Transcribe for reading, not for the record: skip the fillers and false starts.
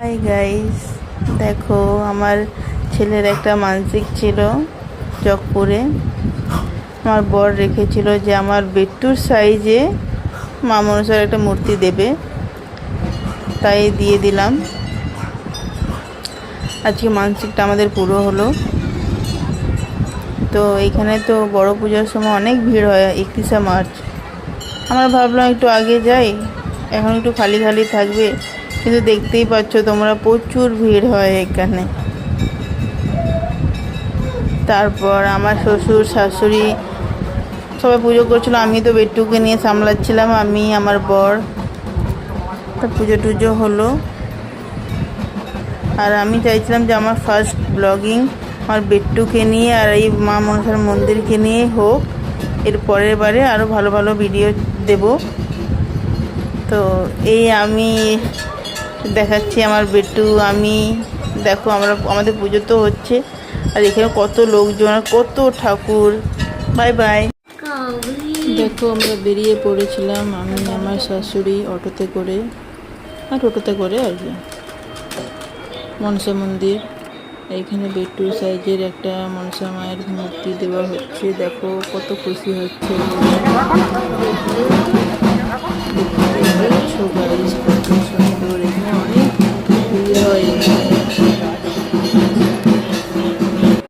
Hi guys, দেখো আমার ছেলের একটা মানসিক ছিল চকপুরে। আমার বর রেখেছিল যে আমার বেট্টুর সাইজে মা মনসার একটা মূর্তি দেবে, তাই দিয়ে দিলাম। আজকে মানসিকটা আমাদের পুরো হলো। তো এইখানে তো বড় পূজার সময় অনেক ভিড় হয় 31শে মার্চ। আমরা ভাবলাম একটু আগে যাই, এখন একটু খালি খালি থাকবে, কিন্তু দেখতেই পাচ্ছ তোমরা প্রচুর ভিড় হয় এখানে। তারপর আমার শ্বশুর শাশুড়ি সবাই পুজো করছিল, আমি তো বেট্টুকে নিয়ে সামলাচ্ছিলাম, আমি আমার বর। তা পুজো টুজো হলো। আর আমি চাইছিলাম যে আমার ফার্স্ট ব্লগিং আমার বেট্টুকে নিয়ে আর এই মা মনসার মন্দিরকে নিয়ে হোক। এর পরের বারে আরও ভালো ভালো ভিডিও দেব। তো এই আমি দেখাচ্ছি আমার বেট্টু, আমি। দেখো আমাদের পুজো তো হচ্ছে, আর এখানে কত লোকজন আর কত ঠাকুর। Bye bye. দেখো আমরা বেরিয়ে পড়েছিলাম, আমি আমার শাশুড়ি অটোতে করে টোটোতে করে আর কি, মনসা মন্দির। এইখানে বেট্টু সাইজের একটা মনসা মায়ের মূর্তি দেওয়া হচ্ছে। দেখো কত খুশি হচ্ছে।